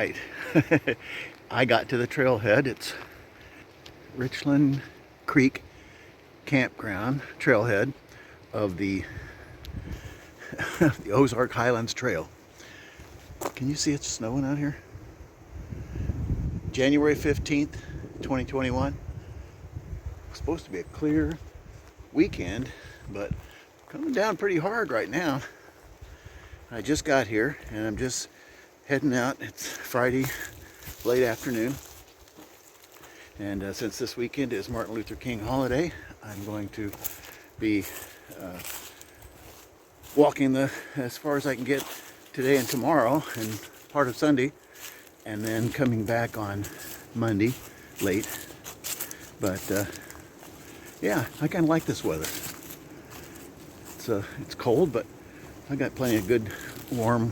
right. I got to the trailhead. It's Richland Creek Campground trailhead of the the Ozark Highlands Trail. Can you see it's snowing out here? January 15th, 2021. It's supposed to be a clear weekend, but coming down pretty hard right now. I just got here and I'm just heading out. It's Friday late afternoon, and since this weekend is Martin Luther King holiday, I'm going to be walking as far as I can get today and tomorrow and part of Sunday, and then coming back on Monday late. But yeah, I kind of like this weather. It's cold, but I got plenty of good warm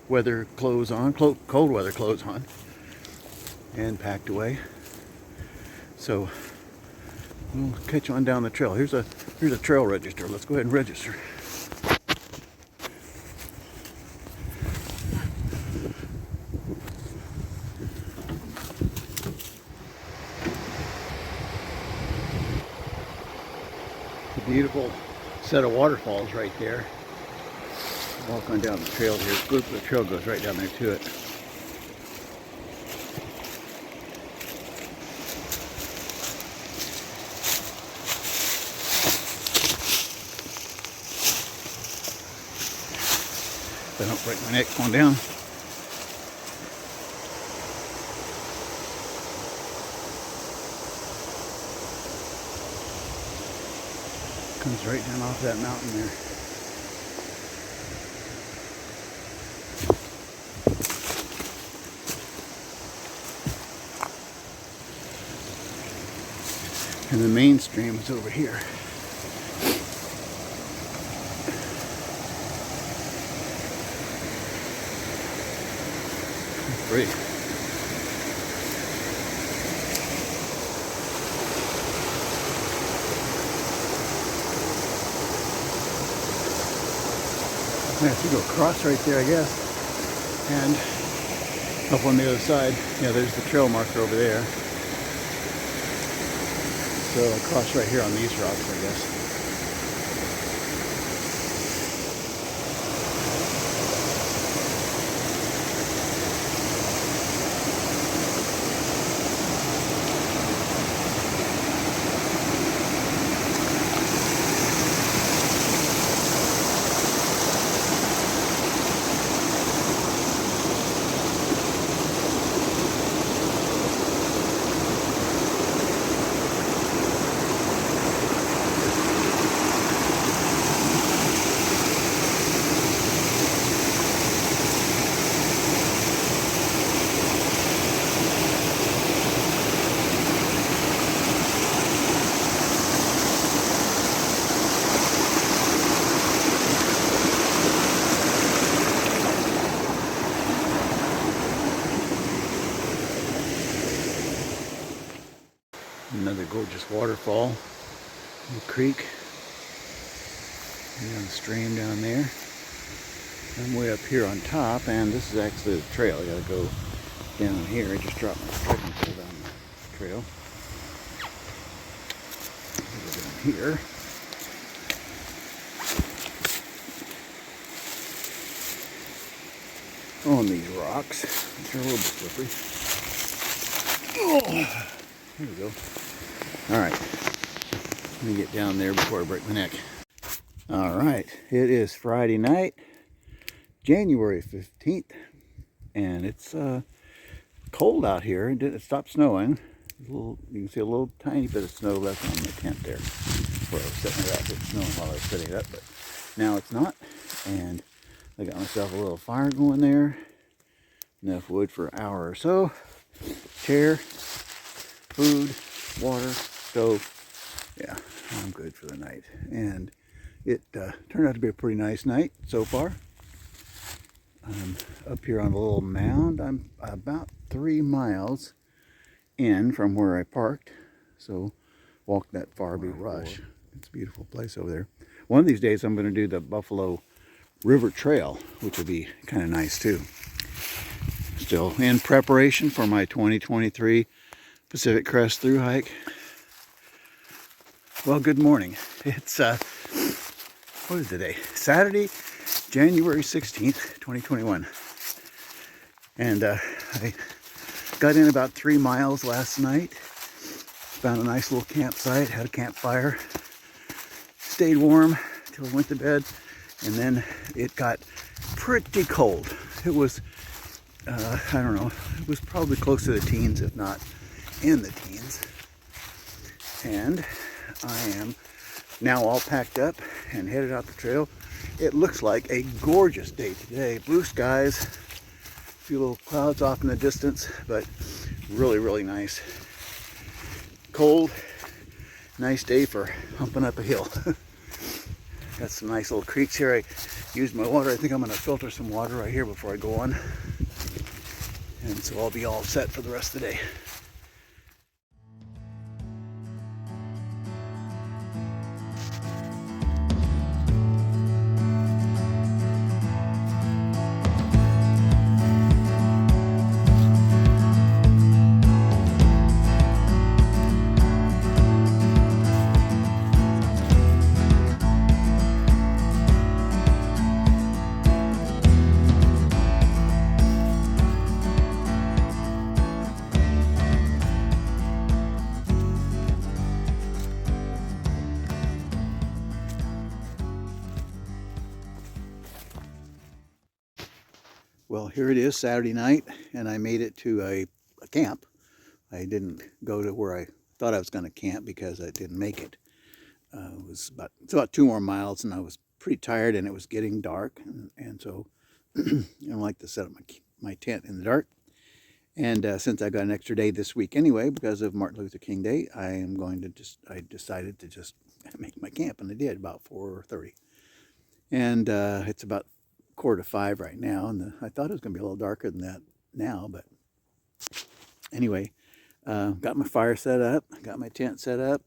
weather clothes on, cold weather clothes on, and packed away. So we'll catch on down the trail. Here's a trail register. Let's go ahead and register. A beautiful set of waterfalls right there. Walk on down the trail here. The trail goes right down there to it. If I don't break my neck going down. Comes right down off that mountain there. And the main stream is over here. It's pretty. I have to go across right there, I guess, and up on the other side. Yeah, there's the trail marker over there. So I'll cross right here on these rocks, I guess. Another gorgeous waterfall in the creek. And the stream down there. I'm way up here on top, and this is actually the trail. I gotta go down here. I just dropped my trekking pole down the trail. Go down here. On these rocks, which are a little bit slippery. Oh, here we go. All right, let me get down there before I break my neck. All right, it is Friday night, January 15th, and it's cold out here. It stopped snowing. You can see a little tiny bit of snow left on the tent there where I was setting it up. It was snowing while I was setting it up, but now it's not. And I got myself a little fire going there. Enough wood for an hour or so. Chair, food, water, stove. Yeah, I'm good for the night. And it turned out to be a pretty nice night so far. I'm up here on a little mound. I'm about 3 miles in from where I parked. So walk that far be rush. It's a beautiful place over there. One of these days I'm going to do the Buffalo River Trail, which would be kind of nice too. still in preparation for my 2023 Pacific Crest Thru Hike. Well, good morning. It's, what is today? Saturday, January 16th, 2021. And I got in about 3 miles last night. Found a nice little campsite, had a campfire. Stayed warm till I went to bed. And then it got pretty cold. It was, I don't know, it was probably close to the teens, if not in the teens. And I am now all packed up and headed out the trail. It looks like a gorgeous day today. Blue skies, a few little clouds off in the distance, but really, really nice. Cold, nice day for humping up a hill. Got some nice little creeks here. I used my water. I think I'm going to filter some water right here before I go on. And so I'll be all set for the rest of the day. Well, here it is, Saturday night, and I made it to a camp. I didn't go to where I thought I was going to camp because I didn't make it. It's about 2 more miles, and I was pretty tired, and it was getting dark, and so I don't like to set up my tent in the dark. And since I got an extra day this week anyway, because of Martin Luther King Day, I decided to just make my camp, and I did about 4:30. And it's about 4:45 right now, and I thought it was going to be a little darker than that now, but anyway, got my fire set up, got my tent set up,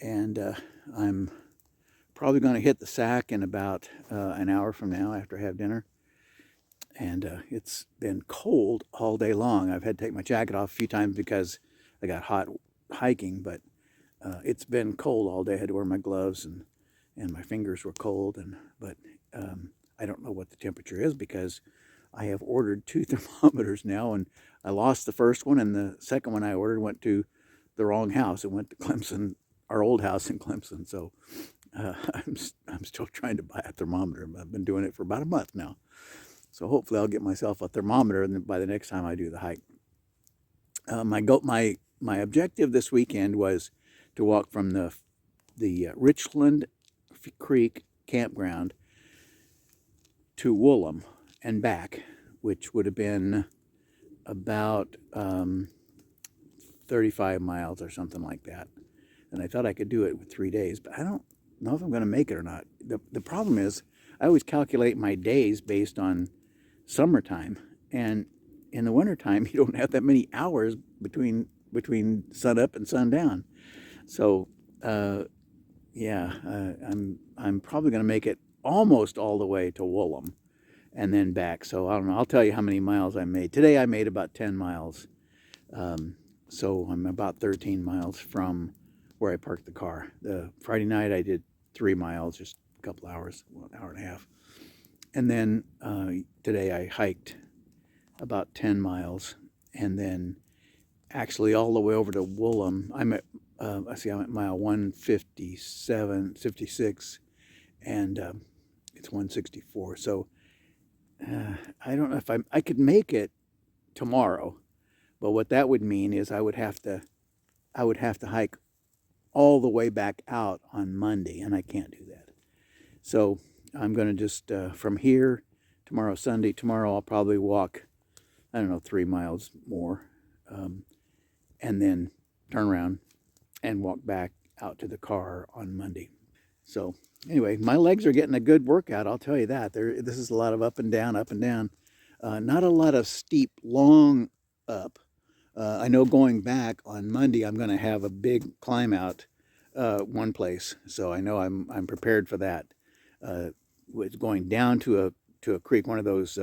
and I'm probably going to hit the sack in about an hour from now after I have dinner. And it's been cold all day long. I've had to take my jacket off a few times because I got hot hiking, but it's been cold all day. I had to wear my gloves, and my fingers were cold, but I don't know what the temperature is because I have ordered 2 thermometers now, and I lost the first one, and the second one I ordered went to the wrong house. It went to Clemson, our old house in Clemson. So I'm still trying to buy a thermometer. I've been doing it for about a month now. So hopefully I'll get myself a thermometer by the next time I do the hike. My objective this weekend was to walk from the Richland Creek Campground to Woolum and back, which would have been about 35 miles or something like that. And I thought I could do it with 3 days, but I don't know if I'm going to make it or not. The problem is I always calculate my days based on summertime, and in the wintertime you don't have that many hours between sun up and sundown. So yeah, I'm probably going to make it almost all the way to Woolum and then back. So I don't know. I'll tell you how many miles I made. Today I made about 10 miles. So I'm about 13 miles from where I parked the car. The Friday night I did 3 miles, just a couple hours, an hour and a half. And then today I hiked about 10 miles, and then actually all the way over to Woolum. I'm at mile 157, 56, and it's 164. So I don't know if I could make it tomorrow, but what that would mean is I would have to hike all the way back out on Monday, and I can't do that. So I'm going to just from here, tomorrow Sunday. Tomorrow I'll probably walk, I don't know, 3 miles more, and then turn around and walk back out to the car on Monday. So anyway, my legs are getting a good workout, I'll tell you that. This is a lot of up and down, up and down. Not a lot of steep, long up. I know going back on Monday, I'm going to have a big climb out one place. So I know I'm prepared for that. It's going down to a creek, one of those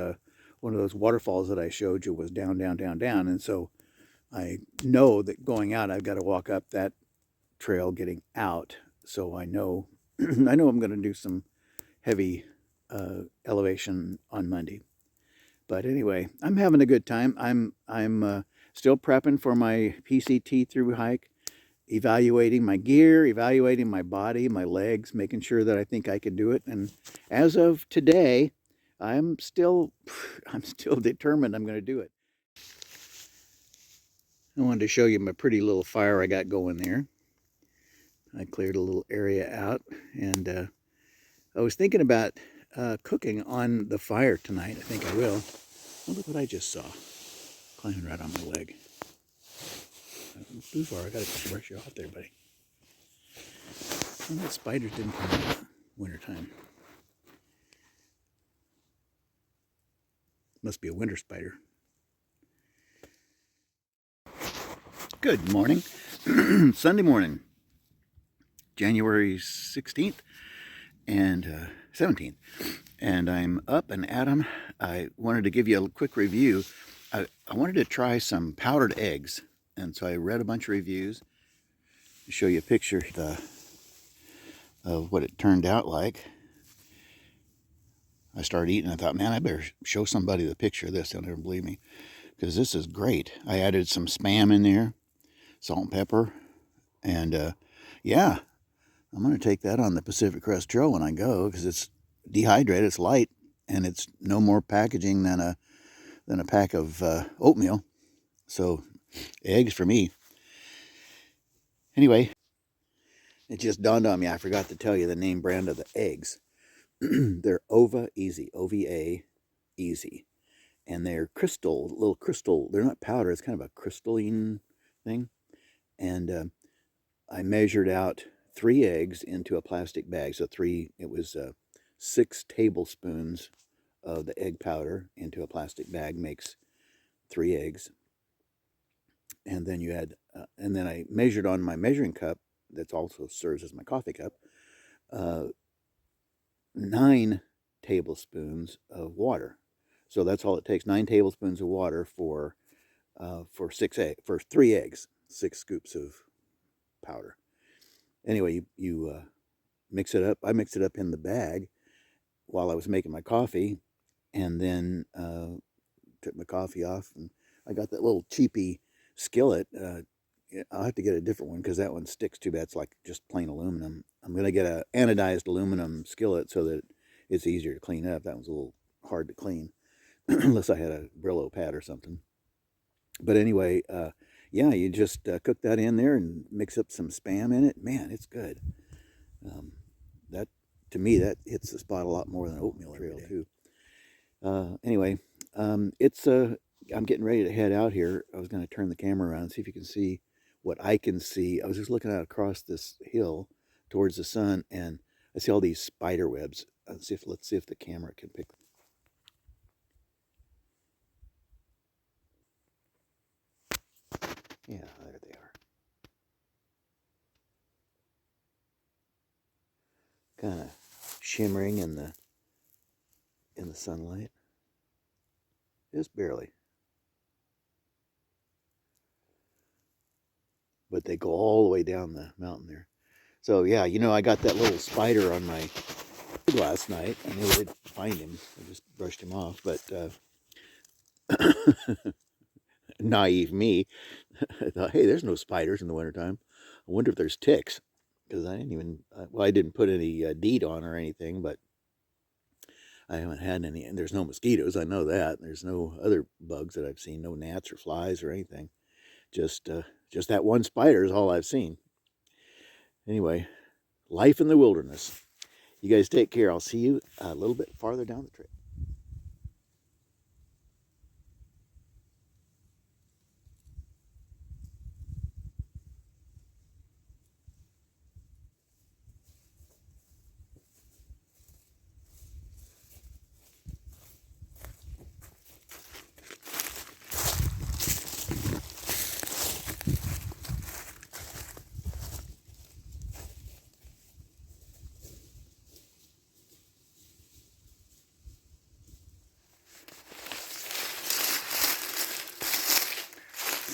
one of those waterfalls that I showed you was down, down, down, down. And so I know that going out, I've got to walk up that trail getting out. So I know, I know I'm going to do some heavy elevation on Monday. But anyway, I'm having a good time. I'm still prepping for my PCT through hike, evaluating my gear, evaluating my body, my legs, making sure that I think I can do it. And as of today, I'm still determined I'm going to do it. I wanted to show you my pretty little fire I got going there. I cleared a little area out, and I was thinking about cooking on the fire tonight. I think I will. Oh, look what I just saw, climbing right on my leg. Too far. I got to brush you off there, buddy. Well, that spiders didn't come in the wintertime. Must be a winter spider. Good morning. Sunday morning, January 16th and 17th. And I'm up and at 'em. I wanted to give you a quick review. I wanted to try some powdered eggs. And so I read a bunch of reviews to show you a picture of what it turned out like. I started eating. I thought, man, I better show somebody the picture of this. They'll never believe me, because this is great. I added some Spam in there, salt and pepper, and yeah, I'm going to take that on the Pacific Crest Trail when I go, because it's dehydrated, it's light, and it's no more packaging than a pack of oatmeal. So eggs for me. Anyway, it just dawned on me, I forgot to tell you the name brand of the eggs. They're Ova Easy, OVA Easy. And they're crystal, little crystal. They're not powder, it's kind of a crystalline thing. And I measured out 3 eggs into a plastic bag. So it was 6 tablespoons of the egg powder into a plastic bag makes 3 eggs. And then you add, and then I measured on my measuring cup, that also serves as my coffee cup, 9 tablespoons of water. So that's all it takes, 9 tablespoons of water for 3 eggs, 6 scoops of powder. Anyway, you mix it up. I mixed it up in the bag while I was making my coffee, and then took my coffee off, and I got that little cheapy skillet. I'll have to get a different one, because that one sticks too bad. It's like just plain aluminum. I'm going to get an anodized aluminum skillet so that it's easier to clean up. That one's a little hard to clean, unless I had a Brillo pad or something. But anyway, yeah, you just cook that in there and mix up some Spam in it. Man, it's good. That, to me, that hits the spot a lot more than oatmeal trail too. Anyway, I'm getting ready to head out here. I was going to turn the camera around and see if you can see what I can see. I was just looking out across this hill towards the sun, and I see all these spider webs. Let's see if the camera can pick them. Yeah, there they are. Kind of shimmering in the sunlight. Just barely. But they go all the way down the mountain there. So yeah, I got that little spider on my leg last night. I knew I didn't find him. I just brushed him off. But naive me, I thought, hey, there's no spiders in the wintertime. I wonder if there's ticks. Because I didn't put any DEET on or anything, but I haven't had any. And there's no mosquitoes, I know that. There's no other bugs that I've seen, no gnats or flies or anything. Just that one spider is all I've seen. Anyway, life in the wilderness. You guys take care. I'll see you a little bit farther down the trail.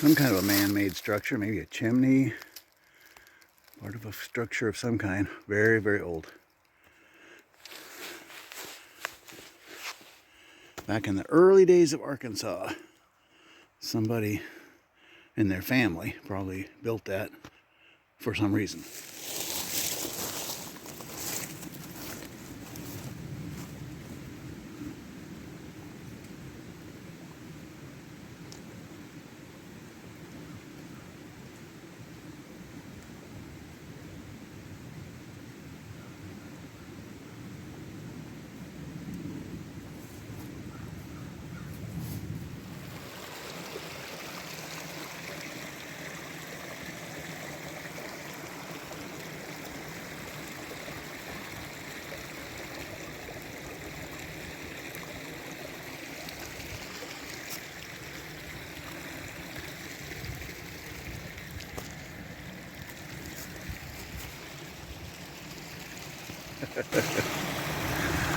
some kind of a man-made structure, maybe a chimney, part of a structure of some kind. Very, very old. Back in the early days of Arkansas, somebody in their family probably built that for some reason.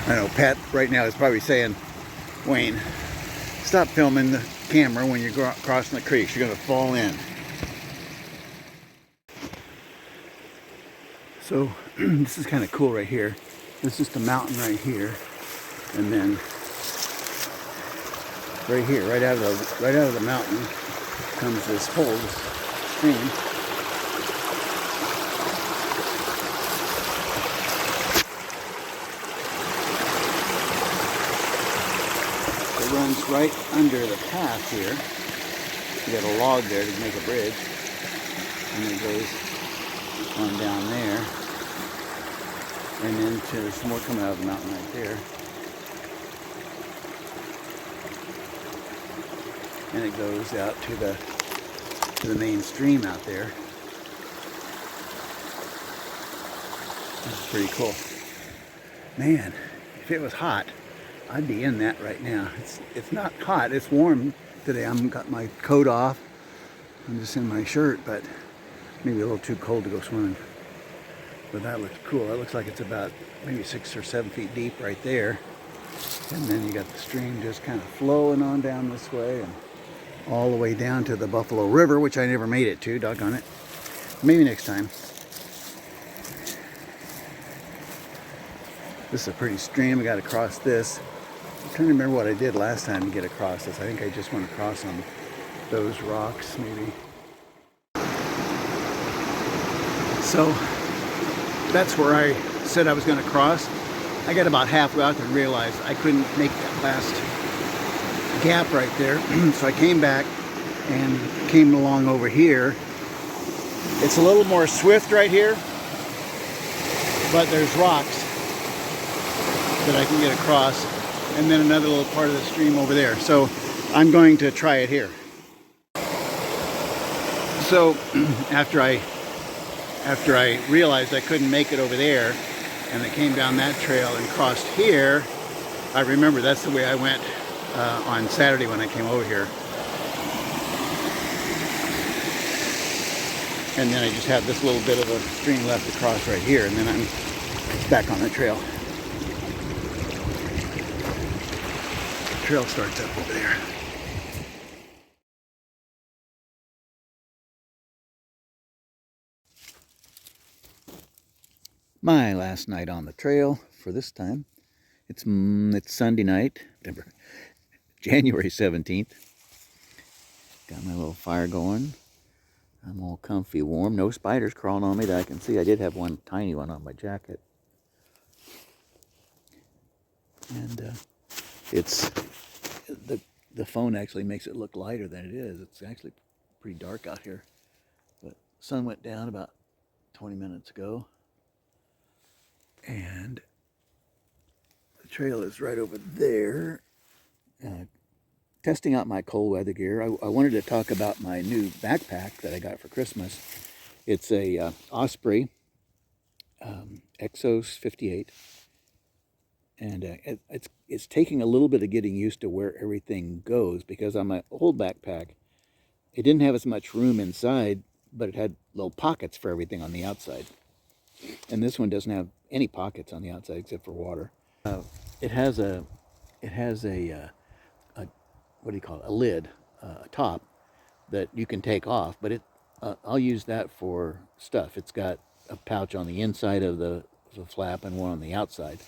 I know Pat right now is probably saying, Wayne, stop filming the camera when you're crossing the creek. You're going to fall in. So this is kind of cool right here. This is the mountain right here, and then right here, right out of the mountain, comes this hole, this stream. It runs right under the path here. You got a log there to make a bridge, and it goes on down there, and then there's some more coming out of the mountain right there, and it goes out to the main stream out there. This is pretty cool. Man, if it was hot, I'd be in that right now. It's not hot. It's warm today. I've got my coat off. I'm just in my shirt, but maybe a little too cold to go swimming. But that looks cool. That looks like it's about maybe 6 or 7 feet deep right there. And then you got the stream just kind of flowing on down this way and all the way down to the Buffalo River, which I never made it to, doggone it. Maybe next time. This is a pretty stream. I got to cross this. I'm trying to remember what I did last time to get across this. I think I just went across on those rocks, maybe. So that's where I said I was going to cross. I got about halfway out there and realized I couldn't make that last gap right there. So I came back and came along over here. It's a little more swift right here, but there's rocks that I can get across, and then another little part of the stream over there. So I'm going to try it here. So after I realized I couldn't make it over there, and I came down that trail and crossed here, I remember that's the way I went on Saturday when I came over here. And then I just have this little bit of a stream left to cross right here, and then I'm back on the trail. The trail starts up over there. My last night on the trail for this time. It's Sunday night, January 17th. Got my little fire going. I'm all comfy warm. No spiders crawling on me that I can see. I did have one tiny one on my jacket. And it's the phone actually makes it look lighter than it is. It's actually pretty dark out here. But sun went down about 20 minutes ago. And the trail is right over there. Testing out my cold weather gear. I wanted to talk about my new backpack that I got for Christmas. It's a Osprey Exos 58. And it's taking a little bit of getting used to where everything goes, because on my old backpack, it didn't have as much room inside, but it had little pockets for everything on the outside. And this one doesn't have any pockets on the outside except for water. It has a what do you call it? A lid, a top that you can take off, but I'll use that for stuff. It's got a pouch on the inside of the flap and one on the outside.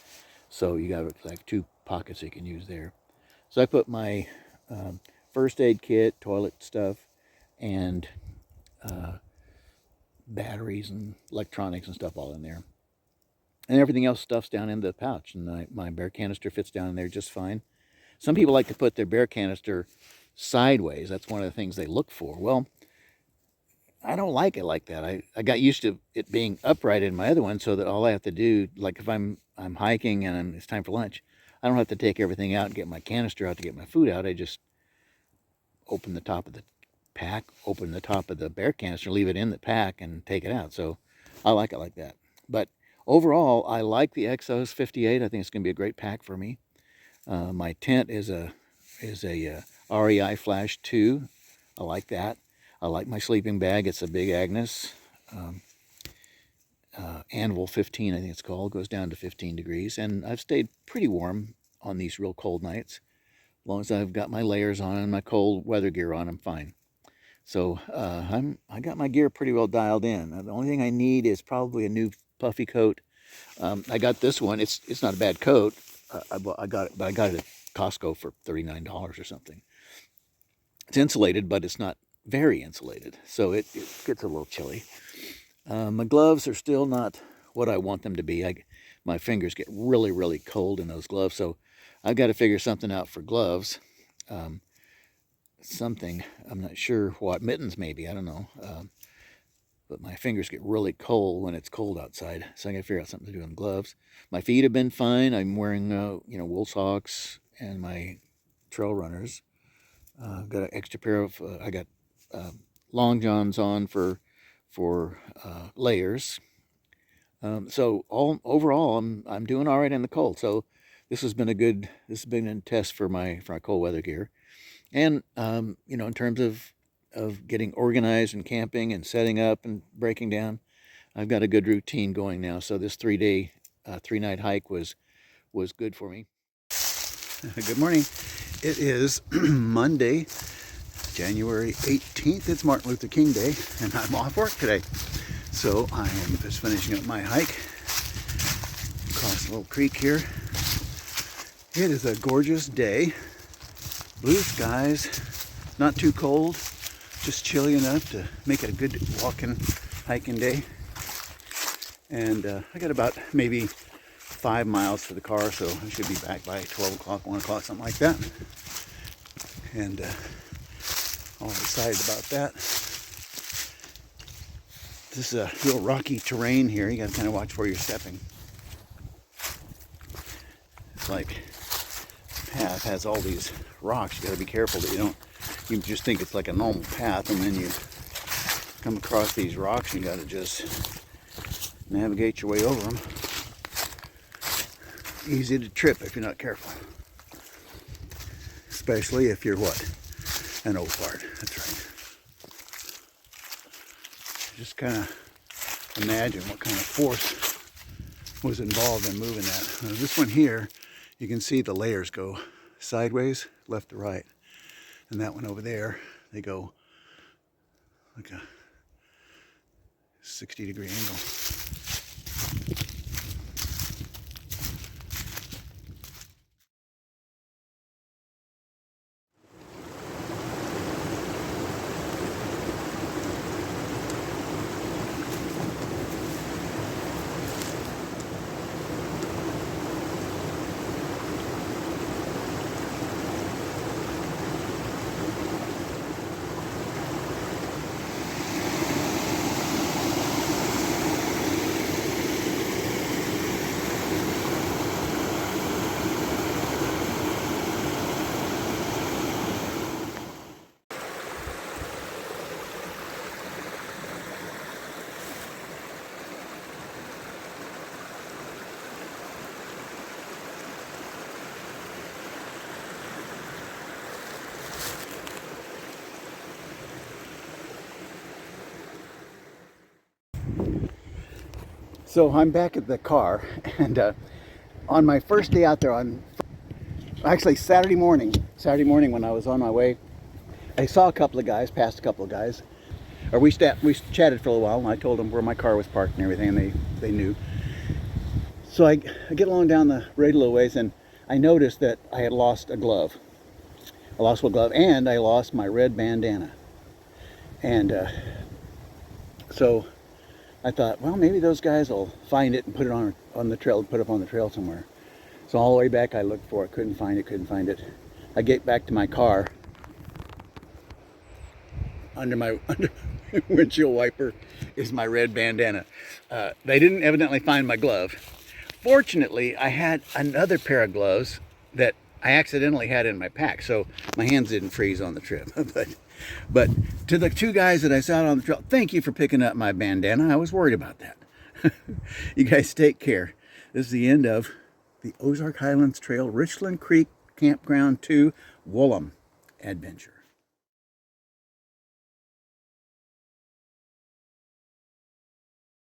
So you got like 2 pockets you can use there. So I put my first aid kit, toilet stuff, and batteries and electronics and stuff all in there. And everything else stuffs down in the pouch. And my bear canister fits down in there just fine. Some people like to put their bear canister sideways. That's one of the things they look for. Well, I don't like it like that. I got used to it being upright in my other one, so that all I have to do, like if I'm hiking and it's time for lunch, I don't have to take everything out and get my canister out to get my food out. I just open the top of the pack, open the top of the bear canister, leave it in the pack, and take it out. So I like it like that. But overall, I like the Exos 58. I think it's going to be a great pack for me. My tent is a REI Flash 2. I like that. I like my sleeping bag. It's a big Agnes. Anvil 15, I think it's called. Goes down to 15 degrees. And I've stayed pretty warm on these real cold nights. As long as I've got my layers on and my cold weather gear on, I'm fine. So I got my gear pretty well dialed in. The only thing I need is probably a new puffy coat. I got this one. It's not a bad coat. I got it, but I got it at Costco for $39 or something. It's insulated, but it's not very insulated, so it gets a little chilly. My gloves are still not what I want them to be. My fingers get really, really cold in those gloves, so I've got to figure something out for gloves. Something, I'm not sure what, mittens maybe, I don't know. But my fingers get really cold when it's cold outside, so I got to figure out something to do on gloves. My feet have been fine. I'm wearing, wool socks and my trail runners. I've got an extra pair of, I got long johns on for layers. So overall, I'm doing all right in the cold. So this has been a test for my cold weather gear. And, in terms of getting organized and camping and setting up and breaking down, I've got a good routine going now. So this 3-night hike was good for me. Good morning. It is Monday, January 18th. It's Martin Luther King Day, and I'm off work today. So I am just finishing up my hike across a little creek here. It is a gorgeous day. Blue skies, not too cold, just chilly enough to make it a good walking, hiking day. And I got about maybe 5 miles to the car, so I should be back by 12 o'clock, 1 o'clock, something like that. And all excited about that. This is a real rocky terrain here. You got to kind of watch where you're stepping. It's like the path has all these rocks. You got to be careful that you just think it's like a normal path, and then you come across these rocks and you got to just navigate your way over them. Easy to trip if you're not careful. Especially if you're what? An old fart. That's right. Just kind of imagine what kind of force was involved in moving that. Now, this one here, you can see the layers go sideways, left to right. And that one over there, they go like a 60-degree angle. So I'm back at the car, and on my first day out there, actually Saturday morning when I was on my way I saw a couple of guys, passed a couple of guys, or we chatted for a little while, and I told them where my car was parked and everything, and they knew. So I get along down the road a little ways, and I noticed that I had lost a glove. I lost one glove, and I lost my red bandana. And so I thought, well, maybe those guys will find it and put it on the trail, put it up on the trail somewhere. So all the way back I looked for it, couldn't find it. I get back to my car. Under my windshield wiper is my red bandana. They didn't evidently find my glove. Fortunately, I had another pair of gloves that I accidentally had in my pack, so my hands didn't freeze on the trip. But to the two guys that I saw on the trail, thank you for picking up my bandana. I was worried about that. You guys take care. This is the end of the Ozark Highlands Trail, Richland Creek Campground to Woolum adventure.